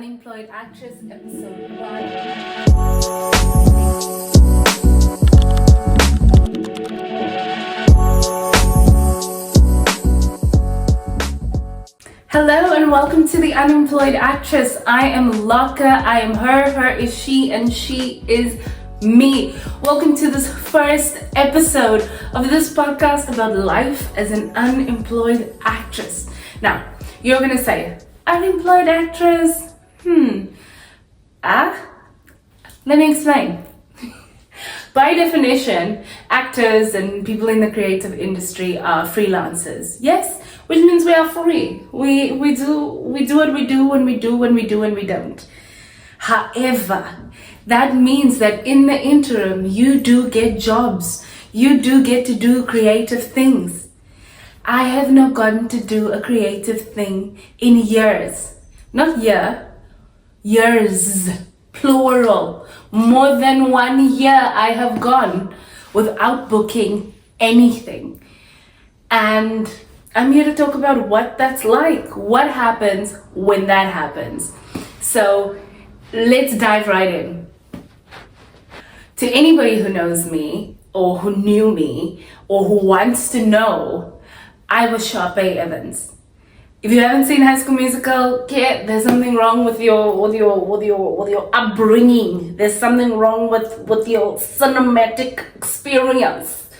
Unemployed Actress, Episode 1. Hello and welcome to the Unemployed Actress. I am Lobcke, I am her, her is she, and she is me. Welcome to this first episode of this podcast about life as an unemployed actress. Now, you're gonna say, unemployed actress? Let me explain. By definition, actors and people in the creative industry are freelancers. Yes, which means we are free. We do what we do when we do when we do and we don't. However, that means that in the interim, you do get jobs. You do get to do creative things. I have not gotten to do a creative thing in years. Not year, years, plural. More than 1 year I have gone without booking anything. And I'm here to talk about what that's like. What happens when that happens. So let's dive right in. To anybody who knows me, or who knew me, or who wants to know, I was Sharpay Evans. If you haven't seen High School Musical, there's something wrong with your upbringing. There's something wrong with your cinematic experience.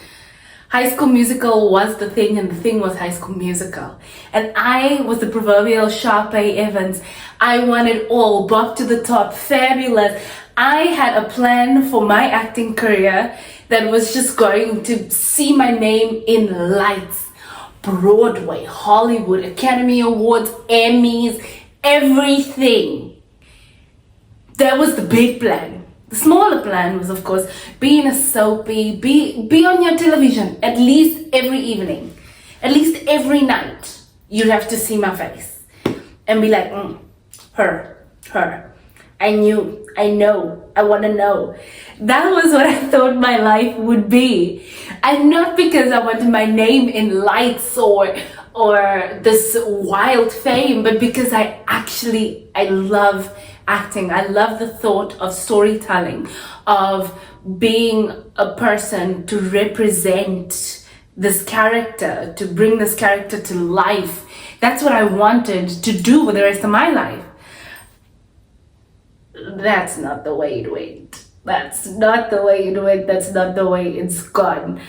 High School Musical was the thing, and the thing was High School Musical. And I was the proverbial Sharpay Evans. I wanted all, bop to the top, fabulous. I had a plan for my acting career that was just going to see my name in lights. Broadway, Hollywood, Academy Awards, Emmys, everything. That was the big plan. The smaller plan was, of course, be in a soapy, be on your television at least every evening, at least every night. You'd have to see my face and be like, her. I knew, I know, I want to know. That was what I thought my life would be. And not because I wanted my name in lights or this wild fame, but because I love acting. I love the thought of storytelling, of being a person to represent this character, to bring this character to life. That's what I wanted to do with the rest of my life. That's not the way it went. That's not the way it went. That's not the way it's gone.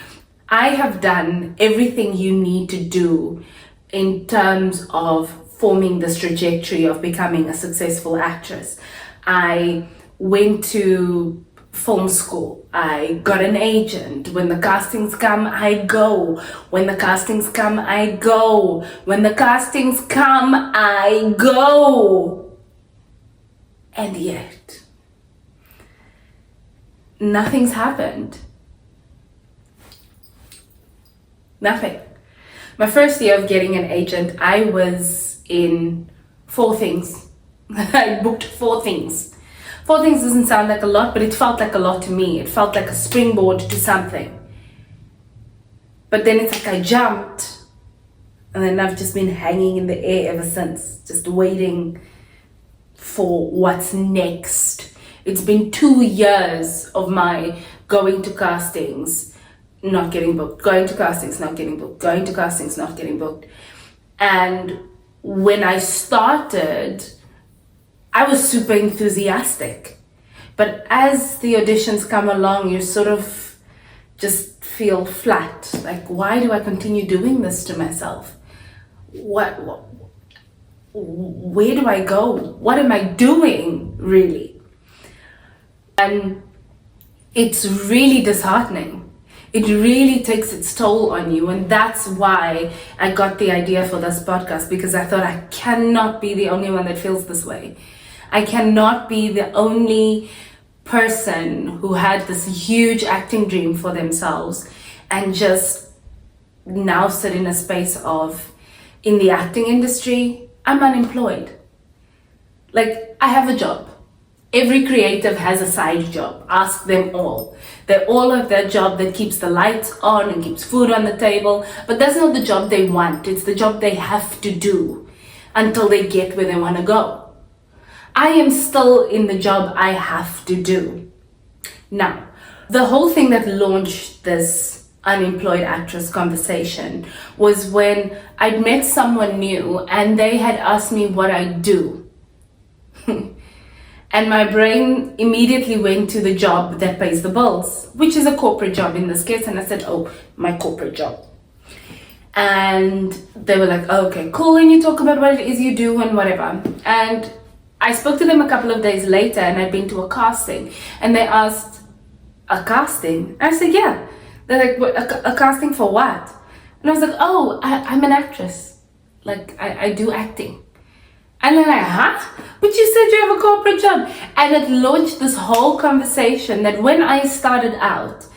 I have done everything you need to do in terms of forming this trajectory of becoming a successful actress. I went to film school. I got an agent. When the castings come, I go. When the castings come, I go. When the castings come, I go. And yet, nothing's happened. Nothing. My first year of getting an agent, I was in 4 things. I booked 4 things. 4 things doesn't sound like a lot, but it felt like a lot to me. It felt like a springboard to something. But then it's like I jumped, and then I've just been hanging in the air ever since, just waiting for what's next. It's been 2 years of my going to castings, not getting booked, going to castings, not getting booked, going to castings, not getting booked. And when I started, I was super enthusiastic. But as the auditions come along, you sort of just feel flat. Like, why do I continue doing this to myself? Where do I go? What am I doing, really? And it's really disheartening. It really takes its toll on you. And that's why I got the idea for this podcast, because I thought I cannot be the only one that feels this way. I cannot be the only person who had this huge acting dream for themselves and just now sit in a space of, in the acting industry, I'm unemployed. Like, I have a job. Every creative has a side job. Ask them all. They all have that job that keeps the lights on and keeps food on the table. But that's not the job they want. It's the job they have to do until they get where they want to go. I am still in the job I have to do. Now, the whole thing that launched this unemployed actress conversation was when I'd met someone new and they had asked me what I do. And my brain immediately went to the job that pays the bills, which is a corporate job in this case. And I said, oh, my corporate job. And they were like, oh, okay, cool. And you talk about what it is you do and whatever. And I spoke to them a couple of days later and I'd been to a casting. And they asked, a casting? I said, yeah. They're like, what, a casting for what? And I was like, oh, I'm an actress. Like, I do acting. And they're like, huh? But you said you have a corporate job. And it launched this whole conversation that when I started out,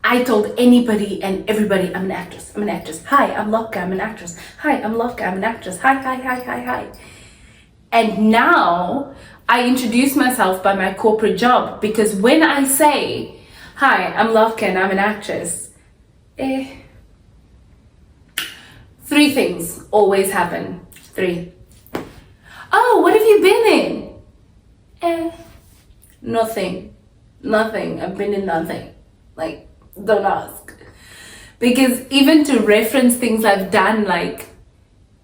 I told anybody and everybody, I'm an actress, I'm an actress. Hi, I'm Lobcke, I'm an actress. Hi, I'm Lobcke, I'm an actress. Hi. And now I introduce myself by my corporate job because when I say, hi, I'm Lobcke and I'm an actress, three things always happen. 3. Oh, what have you been in? Nothing. I've been in nothing. Like, don't ask. Because even to reference things I've done like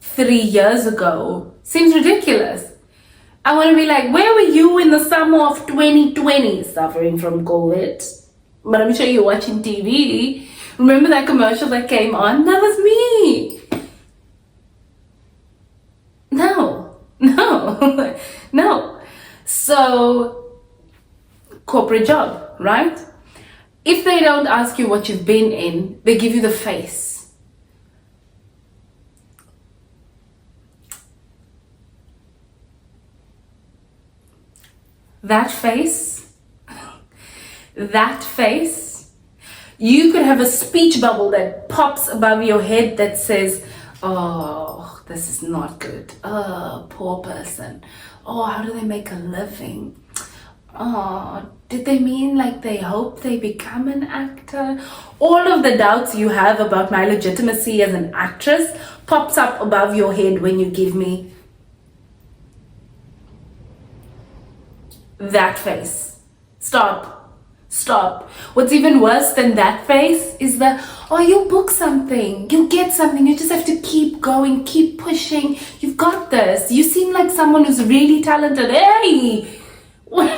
3 years ago seems ridiculous. I want to be like, where were you in the summer of 2020 suffering from COVID? But I'm sure you're watching TV. Remember that commercial that came on? That was me. No. So, corporate job, right? If they don't ask you what you've been in, they give you the face. That face, you could have a speech bubble that pops above your head that says, oh, this is not good. Oh, poor person. Oh, how do they make a living? Oh, did they mean like they hope they become an actor? All of the doubts you have about my legitimacy as an actress pops up above your head when you give me that face. Stop. What's even worse than that face is you book something, you get something, you just have to keep going, keep pushing. You've got this. You seem like someone who's really talented. Hey! What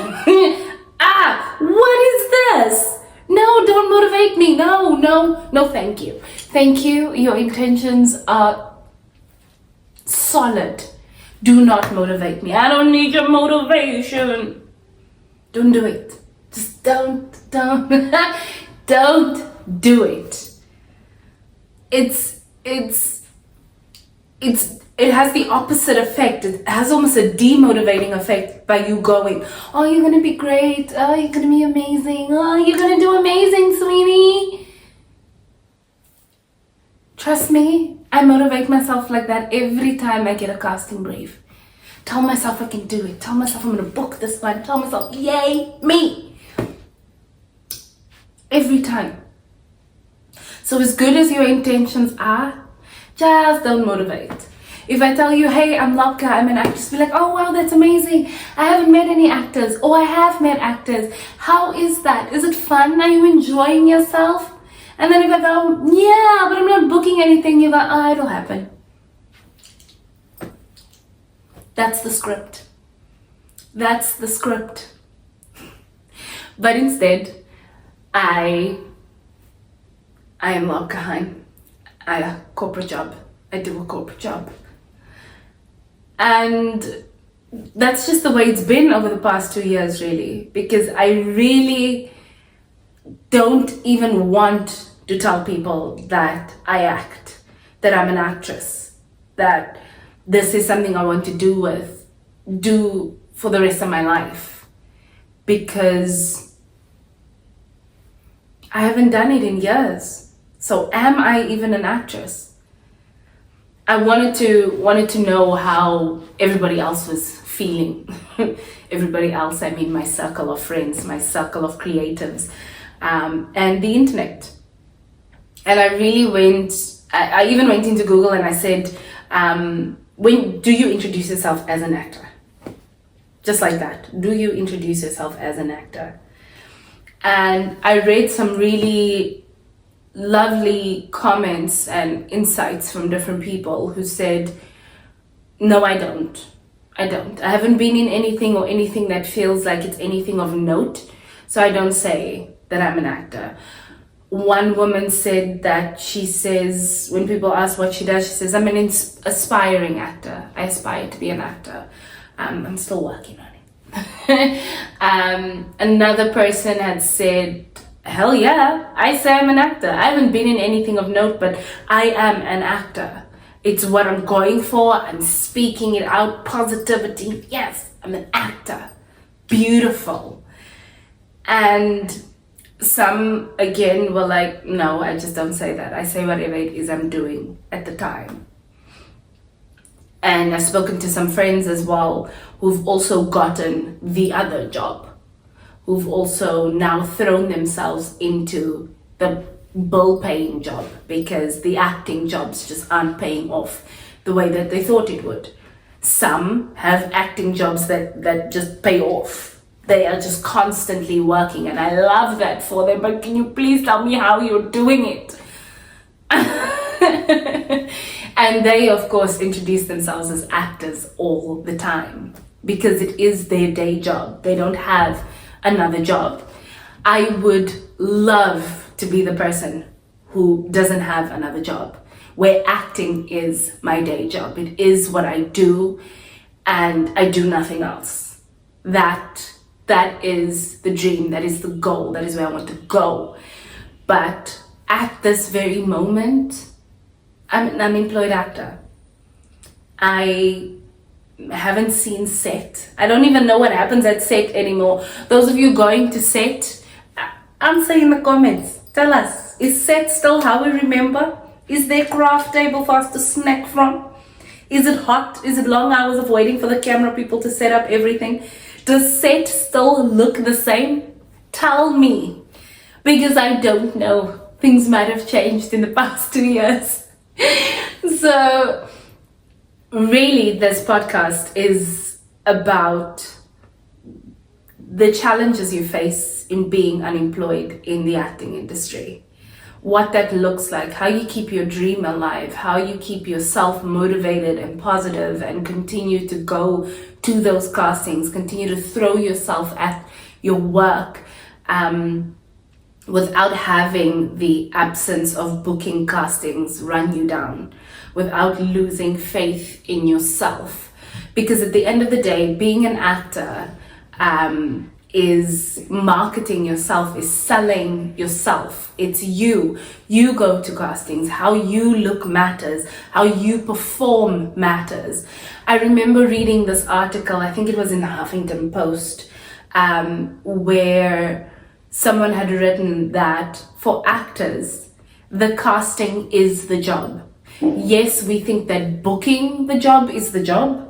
is this? No, don't motivate me. No, thank you. Thank you. Your intentions are solid. Do not motivate me. I don't need your motivation. Don't do it. Just don't do it. It has the opposite effect. It has almost a demotivating effect by you going, oh, you're gonna be great. Oh, you're gonna be amazing. Oh, you're gonna do amazing, sweetie. Trust me, I motivate myself like that every time I get a casting brief. Tell myself I can do it. Tell myself I'm gonna book this one. Tell myself, yay, me. Every time. So as good as your intentions are, just don't motivate. If I tell you, hey, I'm Lobcke, I'm an actress, be like, oh wow, that's amazing. I haven't met any actors. Oh, I have met actors. How is that? Is it fun? Are you enjoying yourself? And then if I go, yeah, but I'm not booking anything, you go, oh, it'll happen. That's the script. But instead, I am Lobcke. I do a corporate job. And that's just the way it's been over the past 2 years, really, because I really don't even want to tell people that I act, that I'm an actress, that this is something I want to do for the rest of my life, because I haven't done it in years. So am I even an actress? I wanted to know how everybody else was feeling. Everybody else, I mean my circle of friends, my circle of creatives, and the internet. And I even went into Google and I said, when do you introduce yourself as an actor? Just like that. Do you introduce yourself as an actor? And I read some really lovely comments and insights from different people who said, no, I don't. I haven't been in anything that feels like it's anything of note, so I don't say that I'm an actor. One woman said that she says, when people ask what she does, she says, I'm an aspiring actor. I aspire to be an actor. I'm still working on it. Another person had said, hell yeah, I say I'm an actor. I haven't been in anything of note, but I am an actor. It's what I'm going for. I'm speaking it out. Positivity. Yes, I'm an actor. Beautiful. And some, again, were like, no, I just don't say that. I say whatever it is I'm doing at the time. And I've spoken to some friends as well who've also gotten the other job, who've also now thrown themselves into the bill-paying job because the acting jobs just aren't paying off the way that they thought it would. Some have acting jobs that just pay off. They are just constantly working, and I love that for them, but can you please tell me how you're doing it? And they, of course, introduce themselves as actors all the time because it is their day job. They don't have another job. I would love to be the person who doesn't have another job, where acting is my day job. It is what I do, and I do nothing else. That is the dream, that is the goal, that is where I want to go. But at this very moment, I'm an unemployed actor. I haven't seen set. I don't even know what happens at set anymore. Those of you going to set, answer in the comments. Tell us, is set still how we remember? Is there craft table for us to snack from? Is it hot? Is it long hours of waiting for the camera people to set up everything? Does set still look the same? Tell me, because I don't know. Things might have changed in the past 2 years. So really, this podcast is about the challenges you face in being unemployed in the acting industry. What that looks like, how you keep your dream alive, how you keep yourself motivated and positive and continue to go to those castings, continue to throw yourself at your work without having the absence of booking castings run you down, without losing faith in yourself. Because at the end of the day, being an actor is marketing yourself, is selling yourself. It's you. You go to castings. How you look matters. How you perform matters. I remember reading this article, I think it was in the Huffington Post, where someone had written that for actors, the casting is the job. Yes, we think that booking the job is the job,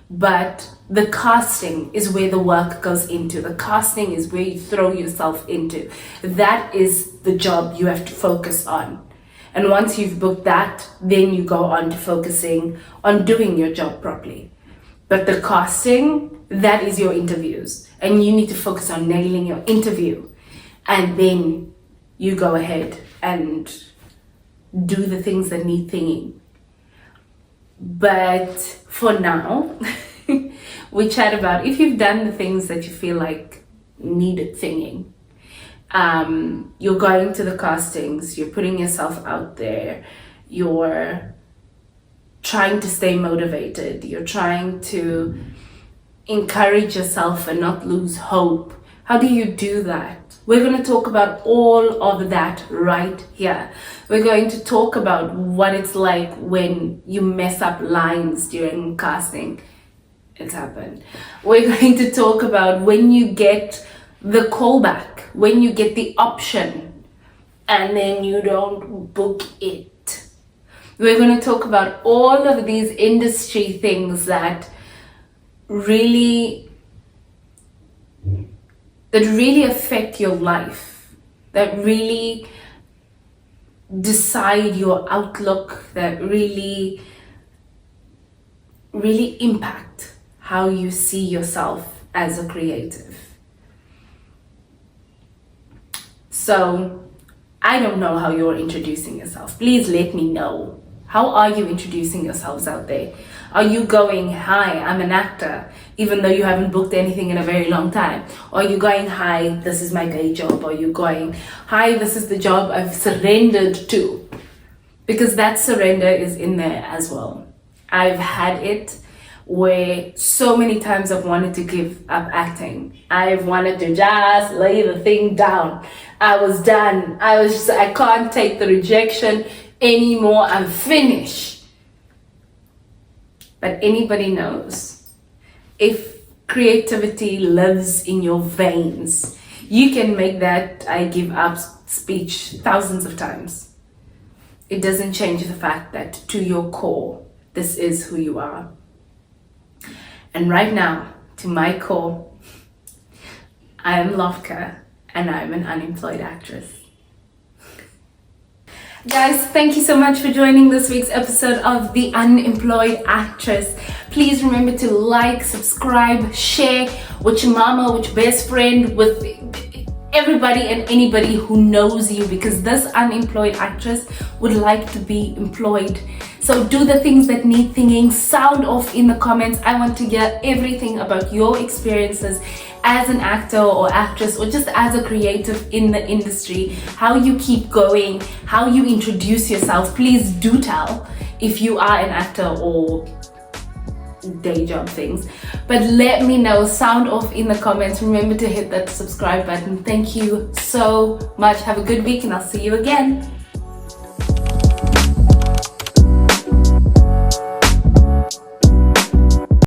but the casting is where the work goes into. The casting is where you throw yourself into. That is the job you have to focus on. And once you've booked that, then you go on to focusing on doing your job properly. But the casting, that is your interviews. And you need to focus on nailing your interview. And then you go ahead and do the things that need thinking. But for now, we chat about if you've done the things that you feel like needed thinking. You're going to the castings, you're putting yourself out there, you're trying to stay motivated, you're trying to encourage yourself and not lose hope. How do you do that? We're going to talk about all of that right here. We're going to talk about what it's like when you mess up lines during casting. It's happened. We're going to talk about when you get the callback, when you get the option and then you don't book it. We're going to talk about all of these industry things that really affect your life, that really decide your outlook, that really impact how you see yourself as a creative. So I don't know how you're introducing yourself. Please let me know. How are you introducing yourselves out there? Are you going, hi, I'm an actor, even though you haven't booked anything in a very long time? Or are you going, hi, this is my day job? Or are you going, hi, this is the job I've surrendered to? Because that surrender is in there as well. I've had it where so many times I've wanted to give up acting. I've wanted to just lay the thing down. I was done. I can't take the rejection anymore. I'm finished. But anybody knows, if creativity lives in your veins, you can make that I give up speech thousands of times. It doesn't change the fact that to your core, this is who you are. And right now, to my core, I am Lobcke and I'm an unemployed actress. Guys, thank you so much for joining this week's episode of The Unemployed Actress. Please remember to like, subscribe, share with your mama, with your best friend, with everybody and anybody who knows you, because this unemployed actress would like to be employed. So do the things that need thinking, sound off in the comments. I want to hear everything about your experiences as an actor or actress, or just as a creative in the industry, how you keep going, how you introduce yourself. Please do tell if you are an actor or day job things, but let me know, sound off in the comments. Remember to hit that subscribe button. Thank you so much. Have a good week and I'll see you again.